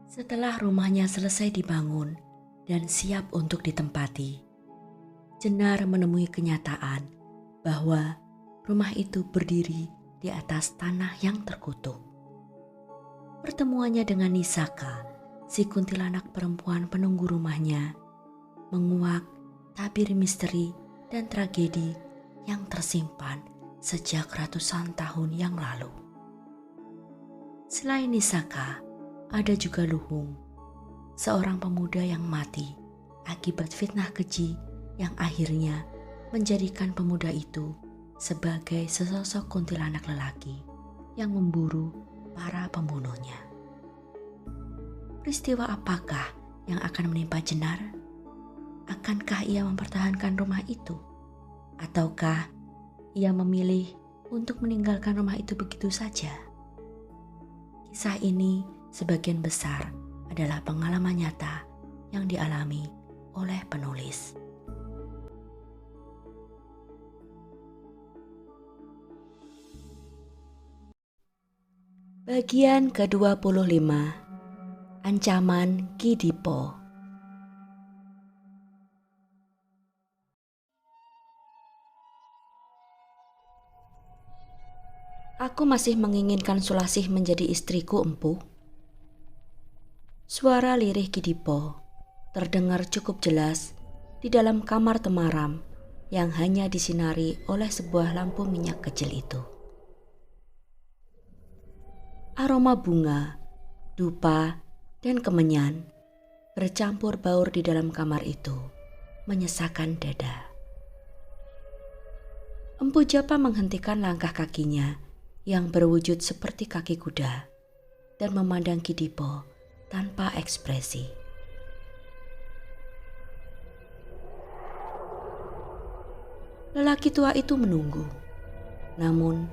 Setelah rumahnya selesai dibangun dan siap untuk ditempati, Jenar menemui kenyataan bahwa rumah itu berdiri di atas tanah yang terkutuk. Pertemuannya dengan Nisaka, si kuntilanak perempuan penunggu rumahnya, menguak tabir misteri dan tragedi yang tersimpan sejak ratusan tahun yang lalu. Selain Nisaka, ada juga Luhung, seorang pemuda yang mati akibat fitnah keji yang akhirnya menjadikan pemuda itu sebagai sesosok kuntilanak lelaki yang memburu para pembunuhnya. Peristiwa apakah yang akan menimpa Jenar? Akankah ia mempertahankan rumah itu? Ataukah ia memilih untuk meninggalkan rumah itu begitu saja? Kisah ini sebagian besar adalah pengalaman nyata yang dialami oleh penulis. Bagian ke-25, Ancaman Kidipo. Aku masih menginginkan Sulasih menjadi istriku, Empu. Suara lirih Kidipo terdengar cukup jelas di dalam kamar temaram yang hanya disinari oleh sebuah lampu minyak kecil itu. Aroma bunga, dupa, dan kemenyan bercampur baur di dalam kamar itu, menyesakan dada. Empu Japa menghentikan langkah kakinya yang berwujud seperti kaki kuda dan memandang Kidipo tanpa ekspresi. Lelaki tua itu menunggu, namun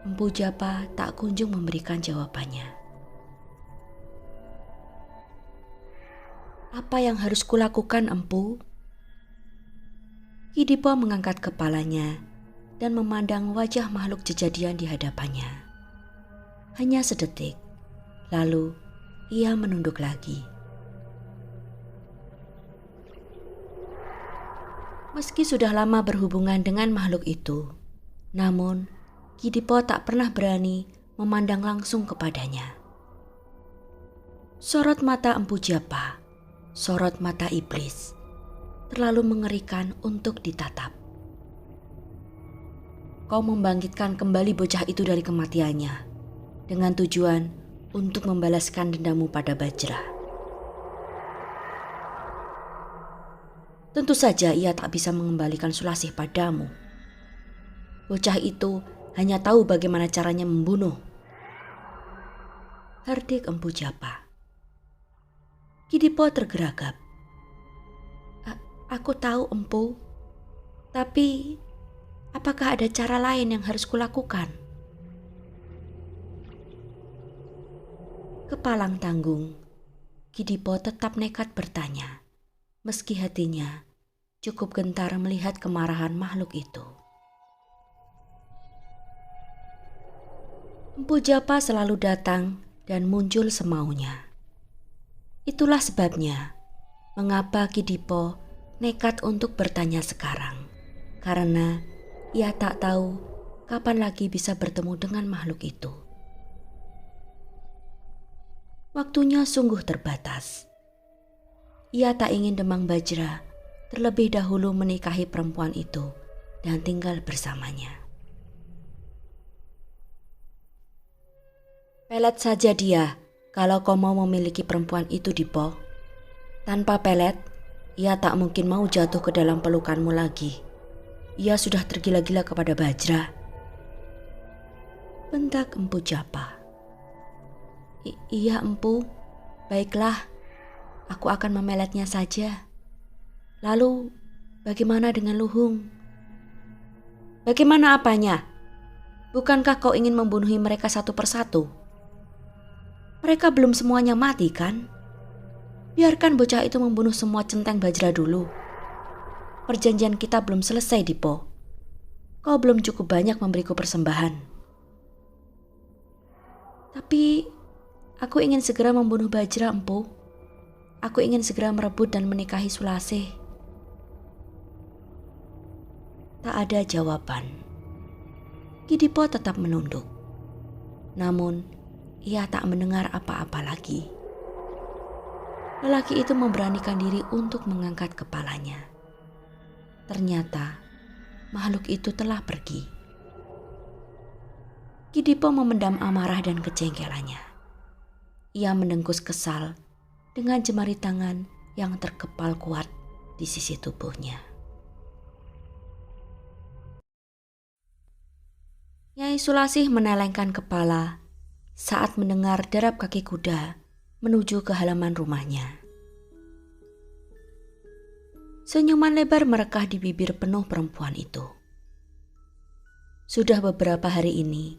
Empu Japa tak kunjung memberikan jawabannya. Apa yang harus kulakukan, Empu? Kidipo mengangkat kepalanya dan memandang wajah makhluk kejadian di hadapannya. Hanya sedetik, lalu ia menunduk lagi. Meski sudah lama berhubungan dengan makhluk itu, namun Kidipo tak pernah berani memandang langsung kepadanya. Sorot mata Empu Japa, sorot mata iblis, terlalu mengerikan untuk ditatap. Kau membangkitkan kembali bocah itu dari kematiannya dengan tujuan untuk membalaskan dendamu pada Bajra. Tentu saja ia tak bisa mengembalikan Sulasih padamu. Bocah itu hanya tahu bagaimana caranya membunuh. Herdik Empu Japa. Kidipo tergeragap. Aku tahu, Empu. Tapi apakah ada cara lain yang harus kulakukan? Kepalang tanggung, Kidipo tetap nekat bertanya, meski hatinya cukup gentar melihat kemarahan makhluk itu. Empu Japa selalu datang dan muncul semaunya. Itulah sebabnya mengapa Kidipo nekat untuk bertanya sekarang, karena ia tak tahu kapan lagi bisa bertemu dengan makhluk itu. Waktunya sungguh terbatas. Ia tak ingin Demang Bajra terlebih dahulu menikahi perempuan itu dan tinggal bersamanya. Pelet saja dia kalau kau mau memiliki perempuan itu, Dipo. Tanpa pelet, ia tak mungkin mau jatuh ke dalam pelukanmu lagi. Ia sudah tergila-gila kepada Bajra. Bentak Empu Japa. Iya, Empu. Baiklah, aku akan memeletnya saja. Lalu, bagaimana dengan Luhung? Bagaimana apanya? Bukankah kau ingin membunuhi mereka satu persatu? Mereka belum semuanya mati, kan? Biarkan bocah itu membunuh semua centeng Bajra dulu. Perjanjian kita belum selesai, Dipo. Kau belum cukup banyak memberiku persembahan. Tapi Aku ingin segera membunuh Bajra, Empu. Aku ingin segera merebut dan menikahi Sulasih. Tak ada jawaban. Kidipo tetap menunduk. Namun, ia tak mendengar apa-apa lagi. Lelaki itu memberanikan diri untuk mengangkat kepalanya. Ternyata, makhluk itu telah pergi. Kidipo memendam amarah dan kejengkelannya. Ia mendengkus kesal dengan jemari tangan yang terkepal kuat di sisi tubuhnya. Nyai Sulasih menelengkan kepala saat mendengar derap kaki kuda menuju ke halaman rumahnya. Senyuman lebar merekah di bibir penuh perempuan itu. Sudah beberapa hari ini,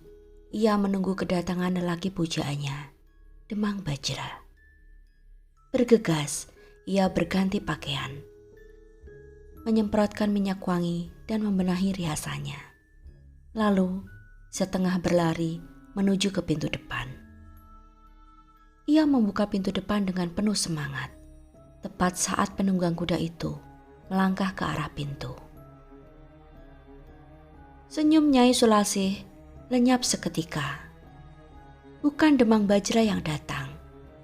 ia menunggu kedatangan lelaki pujaannya, Demang Bajra. Bergegas, ia berganti pakaian, menyemprotkan minyak wangi dan membenahi riasannya. Lalu, setengah berlari menuju ke pintu depan. Ia membuka pintu depan dengan penuh semangat, tepat saat penunggang kuda itu melangkah ke arah pintu. Senyum Nyai Sulasih lenyap seketika. Bukan Demang Bajra yang datang,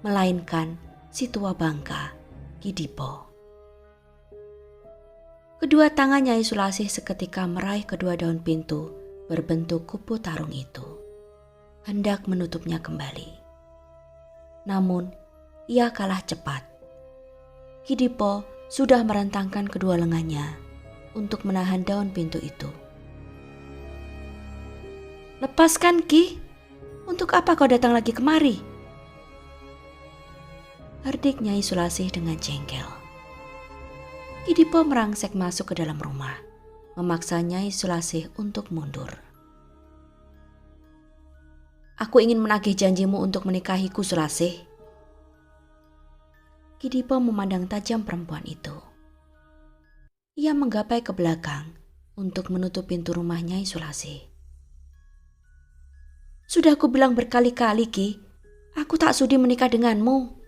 melainkan si tua bangka, Kidipo. Kedua tangan Nyai Sulasih seketika meraih kedua daun pintu berbentuk kupu tarung itu, hendak menutupnya kembali. Namun, ia kalah cepat. Kidipo sudah merentangkan kedua lengannya untuk menahan daun pintu itu. "Lepaskan, Ki! Untuk apa kau datang lagi kemari?" Hardik Nyai Sulasih dengan jengkel. Kidipo merangsek masuk ke dalam rumah, memaksa Nyai Sulasih untuk mundur. "Aku ingin menagih janjimu untuk menikahiku, Sulasih." Kidipo memandang tajam perempuan itu. Ia menggapai ke belakang untuk menutup pintu rumah Nyai Sulasih. "Sudah aku bilang berkali-kali, Ki, aku tak sudi menikah denganmu.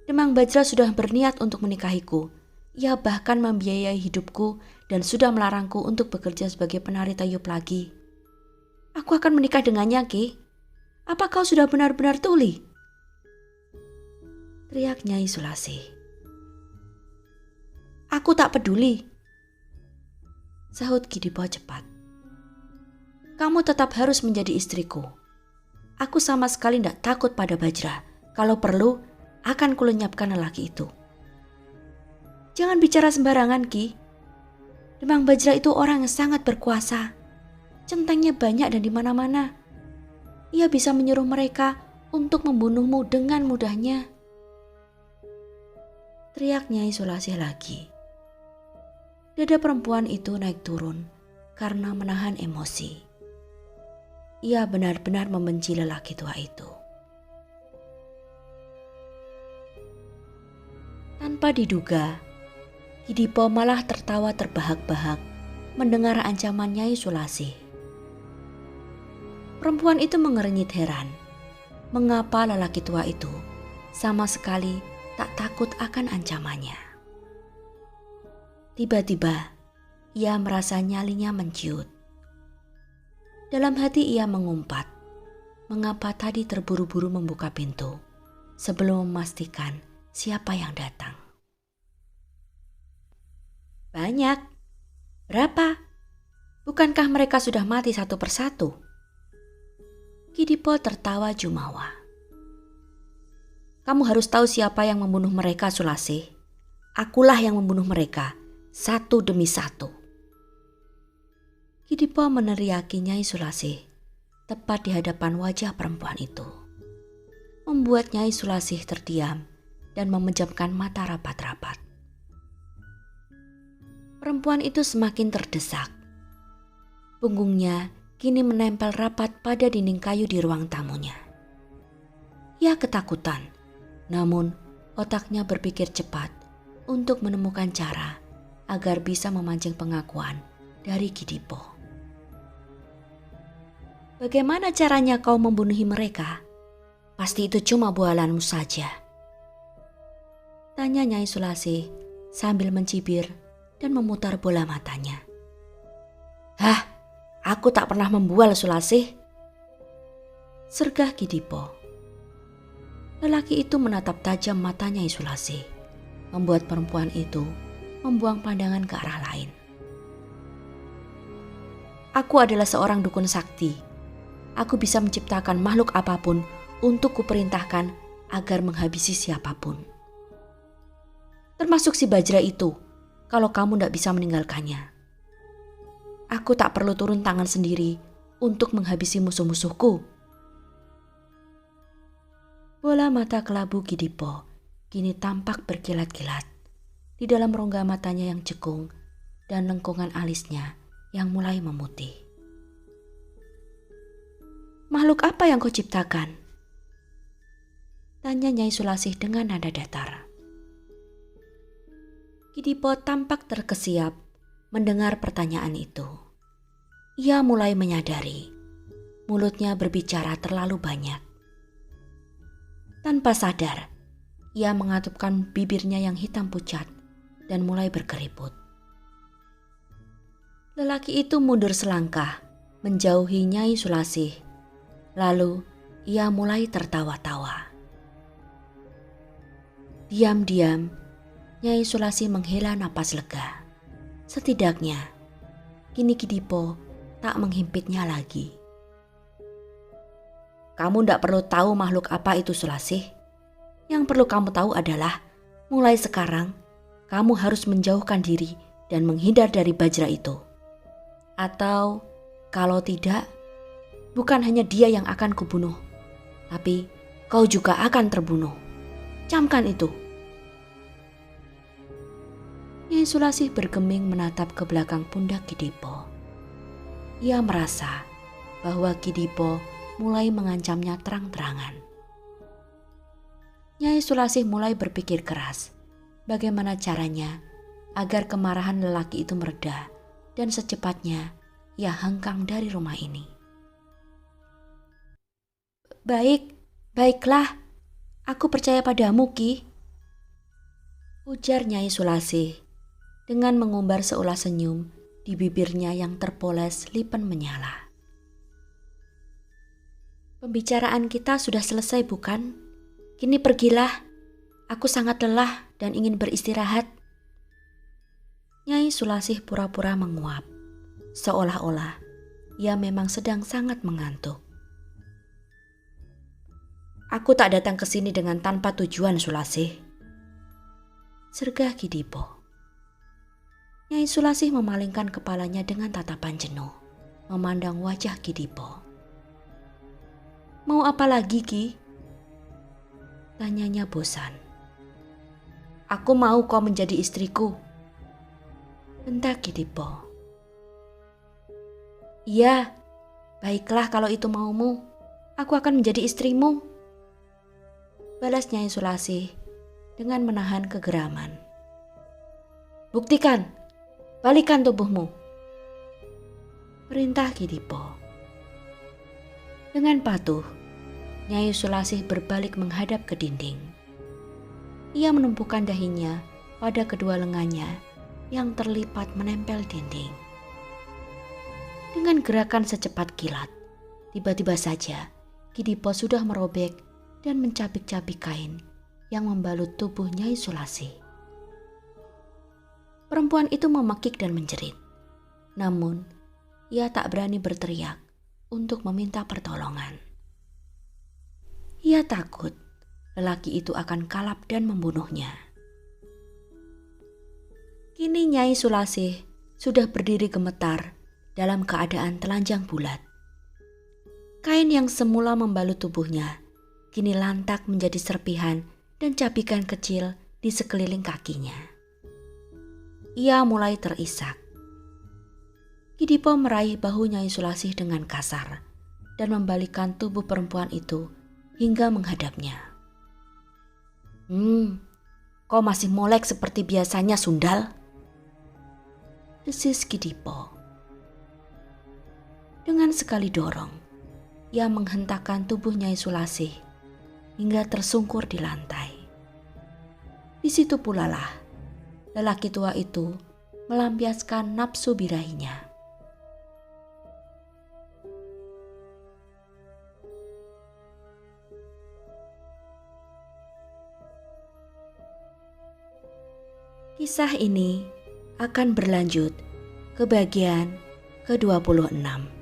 Demang Bajra sudah berniat untuk menikahiku. Ia bahkan membiayai hidupku dan sudah melarangku untuk bekerja sebagai penari tayub lagi. Aku akan menikah dengannya, Ki. Apa kau sudah benar-benar tuli?" teriak Nyai Sulasih. "Aku tak peduli," sahut Kidipo cepat. "Kamu tetap harus menjadi istriku. Aku sama sekali tidak takut pada Bajra. Kalau perlu, akan kulenyapkan lelaki itu." "Jangan bicara sembarangan, Ki. Demang Bajra itu orang yang sangat berkuasa. Centengnya banyak dan di mana-mana. Ia bisa menyuruh mereka untuk membunuhmu dengan mudahnya," teriak Nyai Sulasih lagi. Dada perempuan itu naik turun karena menahan emosi. Ia benar-benar membenci lelaki tua itu. Tanpa diduga, Kidipo malah tertawa terbahak-bahak mendengar ancaman Nyai Sulasih. Perempuan itu mengernyit heran. Mengapa lelaki tua itu sama sekali tak takut akan ancamannya? Tiba-tiba, ia merasa nyalinya menciut. Dalam hati ia mengumpat, mengapa tadi terburu-buru membuka pintu sebelum memastikan siapa yang datang. "Banyak. Berapa? Bukankah mereka sudah mati satu persatu?" Kidipo tertawa jumawa. "Kamu harus tahu siapa yang membunuh mereka, Sulasih. Akulah yang membunuh mereka, satu demi satu." Kidipo meneriaki Nyai Sulasih tepat di hadapan wajah perempuan itu, membuat Nyai Sulasih terdiam dan memejamkan mata rapat-rapat. Perempuan itu semakin terdesak. Punggungnya kini menempel rapat pada dinding kayu di ruang tamunya. Ia ketakutan, namun otaknya berpikir cepat untuk menemukan cara agar bisa memancing pengakuan dari Kidipo. "Bagaimana caranya kau membunuhi mereka?" Pasti itu cuma bualanmu saja. Tanya Nyai Sulasih sambil mencibir dan memutar bola matanya. Hah, aku tak pernah membual Sulasih. Sergah Kidipo. Lelaki itu menatap tajam mata Nyai Sulasih, membuat perempuan itu membuang pandangan ke arah lain. Aku adalah seorang dukun sakti. Aku bisa menciptakan makhluk apapun untuk kuperintahkan agar menghabisi siapapun. Termasuk si Bajra itu, kalau kamu tidak bisa meninggalkannya. Aku tak perlu turun tangan sendiri untuk menghabisi musuh-musuhku. Bola mata kelabu Kidipo kini tampak berkilat-kilat di dalam rongga matanya yang cekung dan lengkungan alisnya yang mulai memutih. Makhluk apa yang kau ciptakan? Tanya Nyai Sulasih dengan nada datar. Kidipo tampak terkesiap mendengar pertanyaan itu. Ia mulai menyadari mulutnya berbicara terlalu banyak. Tanpa sadar, ia mengatupkan bibirnya yang hitam pucat dan mulai berkeriput. Lelaki itu mundur selangkah, menjauhi Nyai Sulasih. Lalu ia mulai tertawa-tawa. Diam-diam, Nyai Sulasih menghela napas lega. Setidaknya, kini Kidipo tak menghimpitnya lagi. Kamu tidak perlu tahu makhluk apa itu Sulasih. Yang perlu kamu tahu adalah, mulai sekarang, kamu harus menjauhkan diri dan menghindar dari Bajra itu. Atau, kalau tidak, bukan hanya dia yang akan kubunuh, tapi kau juga akan terbunuh. Camkan itu. Nyai Sulasih bergeming menatap ke belakang pundak Kidipo. Ia merasa bahwa Kidipo mulai mengancamnya terang-terangan. Nyai Sulasih mulai berpikir keras bagaimana caranya agar kemarahan lelaki itu mereda dan secepatnya ia hengkang dari rumah ini. Baiklah, aku percaya padamu, Ki. Ujar Nyai Sulasih dengan mengumbar seulah senyum di bibirnya yang terpoles lipen menyala. Pembicaraan kita sudah selesai, bukan? Kini pergilah. Aku sangat lelah dan ingin beristirahat. Nyai Sulasih pura-pura menguap, seolah-olah ia memang sedang sangat mengantuk. Aku tak datang ke sini dengan tanpa tujuan, Sulasih. Sergah Kidipo. Nyai Sulasih memalingkan kepalanya dengan tatapan jenuh, memandang wajah Kidipo. Mau apa lagi, Ki? Tanyanya bosan. Aku mau kau menjadi istriku. Bentak Kidipo. Iya, baiklah kalau itu maumu. Aku akan menjadi istrimu. Balas Nyai Sulasih dengan menahan kegeraman. Buktikan, balikan tubuhmu. Perintah Kidipo. Dengan patuh, Nyai Sulasih berbalik menghadap ke dinding. Ia menumpukan dahinya pada kedua lengannya yang terlipat menempel dinding. Dengan gerakan secepat kilat, tiba-tiba saja Kidipo sudah merobek dan mencabik-cabik kain yang membalut tubuh Nyai Sulasih. Perempuan itu memekik dan menjerit. Namun, ia tak berani berteriak untuk meminta pertolongan. Ia takut lelaki itu akan kalap dan membunuhnya. Kini Nyai Sulasih sudah berdiri gemetar dalam keadaan telanjang bulat. Kain yang semula membalut tubuhnya kini lantak menjadi serpihan dan cabikan kecil di sekeliling kakinya. Ia mulai terisak. Kidipo meraih bahu Nyai Sulasih dengan kasar dan membalikkan tubuh perempuan itu hingga menghadapnya. Kau masih molek seperti biasanya, Sundal? Desis Kidipo. Dengan sekali dorong, ia menghentakkan tubuh Nyai Sulasih hingga tersungkur di lantai. Di situ pula lah lelaki tua itu melampiaskan nafsu birahinya. Kisah ini akan berlanjut ke bagian ke-26.